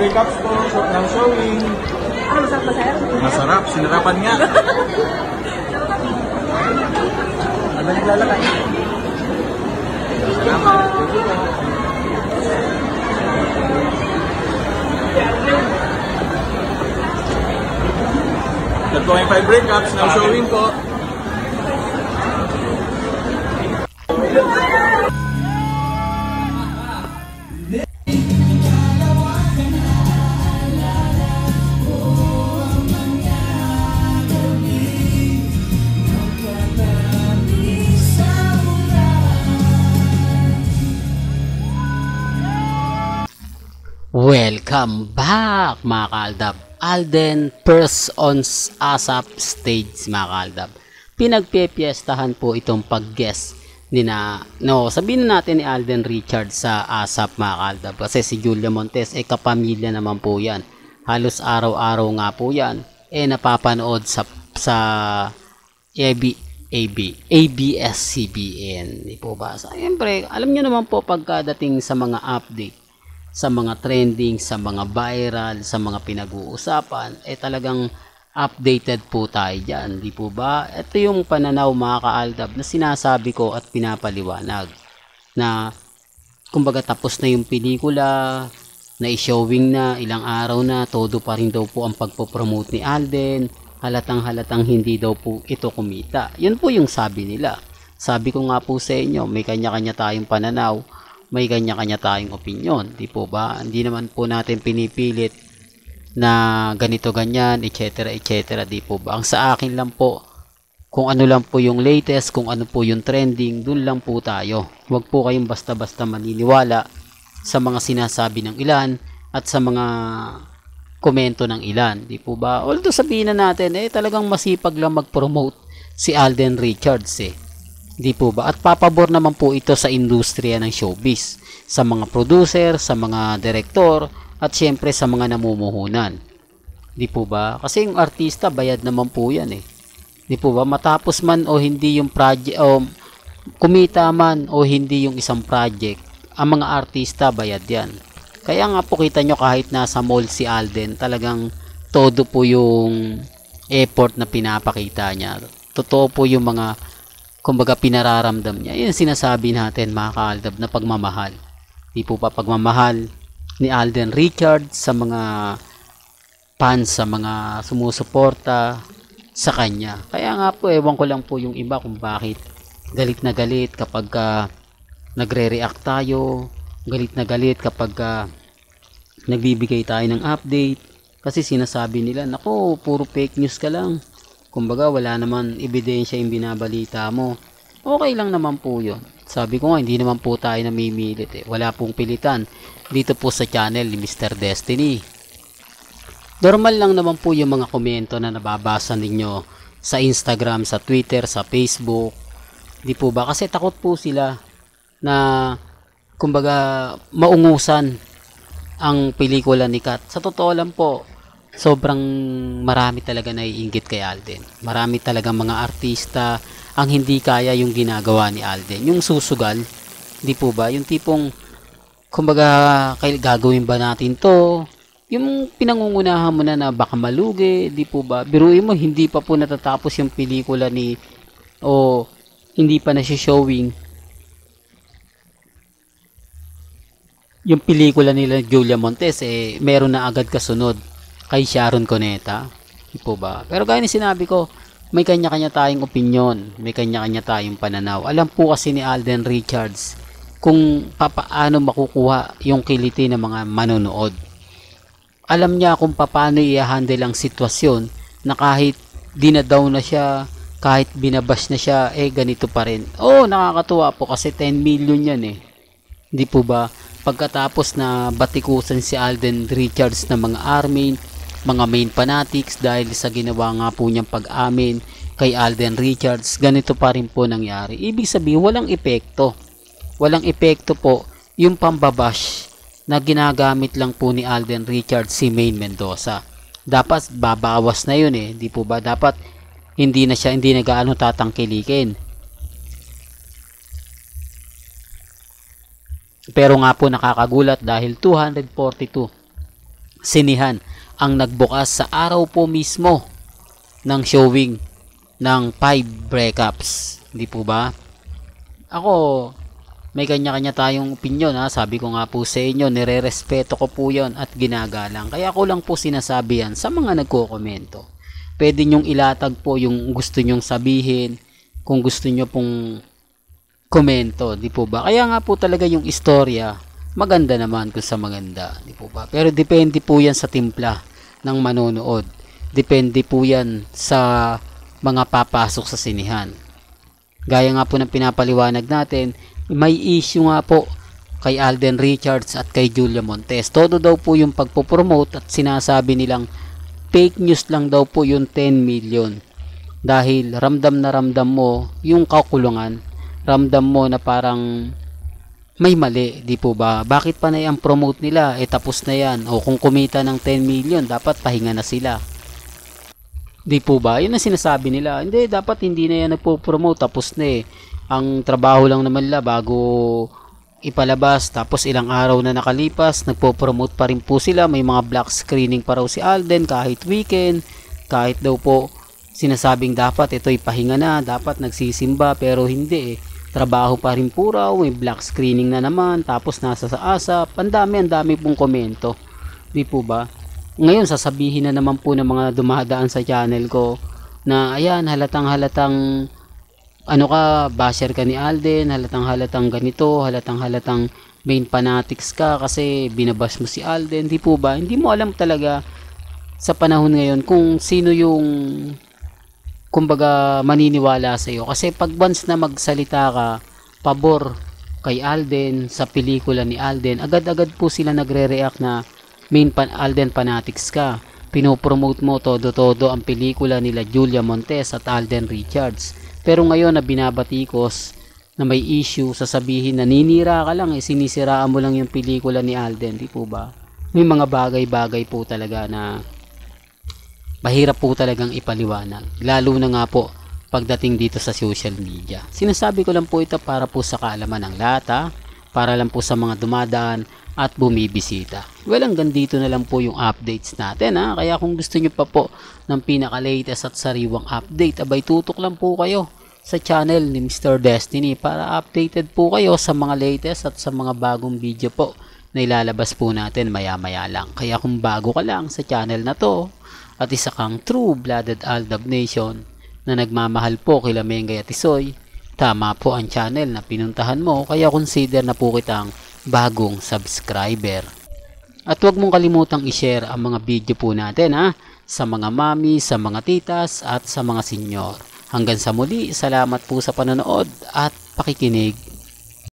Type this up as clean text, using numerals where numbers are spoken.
breakups po, ng showing. Masarap ba, sir? Masarap, sinarapan nga. Ano naglalakay? Salamat. Ito po yung 5 breakups, now showing po. Welcome back mga kaaldab. Alden first on ASAP stage mga kaaldab. Pinagpepiestahan po itong pag-guest ni sabihin natin ni Alden Richards sa ASAP mga kaaldab. Kasi si Julia Montes kapamilya naman po yan. Halos araw-araw nga po yan napapanood sa ABS-CBN. Di po ba? Siyempre, alam nyo naman po pagkadating sa mga update, sa mga trending, sa mga viral, sa mga pinag-uusapan, talagang updated po tayo dyan, di po ba? Ito yung pananaw mga kaaldab na sinasabi ko at pinapaliwanag na kumbaga tapos na yung pelikula, na i-showing na, ilang araw na, todo pa rin daw po ang pagpopromote ni Alden, halatang hindi daw po ito kumita. Yun po yung sabi nila. Sabi ko nga po sa inyo, may kanya-kanya tayong pananaw, may kanya-kanya tayong opinion, di po ba? Hindi naman po natin pinipilit na ganito ganyan, etc. di po ba? Ang sa akin lang po, kung ano lang po yung latest, kung ano po yung trending, dun lang po tayo. Huwag po kayong basta-basta maniniwala sa mga sinasabi ng ilan at sa mga komento ng ilan, di po ba? Although sabihin na natin, talagang masipag lang mag-promote si Alden Richards di po ba? At papabor naman po ito sa industriya ng showbiz, sa mga producer, sa mga direktor, at syempre sa mga namumuhunan. Di po ba? Kasi yung artista, bayad naman po yan Di po ba? Matapos man o hindi yung project, o kumita man o hindi yung isang project, ang mga artista, bayad yan. Kaya nga po kita nyo kahit nasa mall si Alden, talagang todo po yung effort na pinapakita niya. Totoo po yung mga kumbaga pinararamdam niya. Yun sinasabi natin mga kaaldab na pagmamahal. Di po pa pagmamahal ni Alden Richards sa mga fans, sa mga sumusuporta sa kanya. Kaya nga po, ewan ko lang po yung iba kung bakit galit na galit kapag nagre-react tayo, galit na galit kapag nagbibigay tayo ng update. Kasi sinasabi nila, nako, puro fake news ka lang. Kumbaga wala naman ebidensya yung binabalita mo. Okay lang naman po yun. Sabi ko nga, hindi naman po tayo namimilit Wala pong pilitan dito po sa channel ni Mr. Destiny. Normal lang naman po yung mga komento na nababasa ninyo sa Instagram, sa Twitter, sa Facebook. Di po ba? Kasi takot po sila na kumbaga maungusan ang pelikula ni Kat. Sa totoo lang po, sobrang marami talaga naiinggit kay Alden. Marami talaga mga artista ang hindi kaya yung ginagawa ni Alden. Yung susugal, di po ba? Yung tipong, kumbaga, gagawin ba natin to? Yung pinangungunahan mo na baka malugi, di po ba? Biruin mo, hindi pa po natatapos yung pelikula o hindi pa na showing yung pelikula nila Julia Montes, meron na agad kasunod kay Sharon Cuneta, di po ba? Pero gaya ni sinabi ko, may kanya-kanya tayong opinyon, may kanya-kanya tayong pananaw. Alam po kasi ni Alden Richards kung paano makukuha yung kiliti ng mga manonood. Alam niya kung paano i-handle ang sitwasyon na kahit dinadown na siya, kahit binabash na siya, ganito pa rin. Nakakatuwa po kasi 10 million yan Di po ba? Pagkatapos na batikusan si Alden Richards ng mga army, mga main fanatics dahil sa ginawa nga po niyang pag-amin kay Alden Richards, ganito pa rin po nangyari. Ibig sabihin, walang epekto. Walang epekto po yung pambabash na ginagamit lang po ni Alden Richards si Maine Mendoza. Dapat babawas na yun di po ba? Dapat hindi na gaano tatangkilikin. Pero nga po nakakagulat dahil 242 sinihan ang nagbukas sa araw po mismo ng showing ng 5 breakups. Hindi po ba? Ako, may kanya-kanya tayong opinion ha. Sabi ko nga po sa inyo, nire-respeto ko po yon at ginagalang. Kaya ko lang po sinasabi yan sa mga nagko-komento. Pwede nyong ilatag po yung gusto nyong sabihin, kung gusto nyo pong komento, di po ba? Kaya nga po talaga yung istorya, maganda naman kung sa maganda, di po ba? Pero depende po yan sa timpla ng manonood. Depende po yan sa mga papasok sa sinihan. Gaya nga po ng pinapaliwanag natin, may issue nga po kay Alden Richards at kay Julia Montes. Todo daw po yung pagpopromote at sinasabi nilang fake news lang daw po yung 10 million. Dahil ramdam na ramdam mo yung kakulungan, ramdam mo na parang may mali, di po ba? Bakit pa na yung promote nila? Tapos na yan. O kung kumita ng 10 million, dapat pahinga na sila. Di po ba? Yun ang sinasabi nila. Hindi, dapat hindi na yan nagpo-promote. Tapos na Ang trabaho lang naman nila bago ipalabas. Tapos ilang araw na nakalipas, nagpo-promote pa rin po sila. May mga black screening pa raw si Alden kahit weekend. Kahit daw po sinasabing dapat ito'y pahinga na. Dapat nagsisimba pero hindi Trabaho pa rin po raw. May black screening na naman. Tapos nasa sa ASAP. Ang dami pong komento. Di po ba? Ngayon sasabihin na naman po ng mga dumadaan sa channel ko na ayan, halatang ano ka, basher ka ni Alden, halatang ganito, halatang main fanatics ka kasi binabash mo si Alden. Di po ba? Hindi mo alam talaga sa panahon ngayon kung sino yung kumbaga maniniwala sa iyo. Kasi pag once na magsalita ka pabor kay Alden sa pelikula ni Alden, agad-agad po sila nagre-react na Alden fanatics ka. Pinopromote mo todo ang pelikula nila Julia Montes at Alden Richards. Pero ngayon na binabatikos na may issue, sasabihin na ninira ka lang, sinisiraan mo lang yung pelikula ni Alden, di po ba? May mga bagay-bagay po talaga na mahirap po talagang ipaliwanag. Lalo na nga po pagdating dito sa social media. Sinasabi ko lang po ito para po sa kaalaman ng lahat, para lang po sa mga dumadaan at bumibisita. Well, hanggang dito na lang po yung updates natin Kaya kung gusto nyo pa po ng pinaka-latest at sariwang update, abay tutok lang po kayo sa channel ni Mr. Destiny para updated po kayo sa mga latest at sa mga bagong video po na ilalabas po natin maya-maya lang. Kaya kung bago ka lang sa channel na to at isa kang true-blooded Aldab Nation na nagmamahal po kila Mengay at Isoy, tama po ang channel na pinuntahan mo, kaya consider na po kitang bagong subscriber. At huwag mong kalimutang i-share ang mga video po natin sa mga mami, sa mga titas at sa mga senyor. Hanggang sa muli, salamat po sa panonood at pakikinig.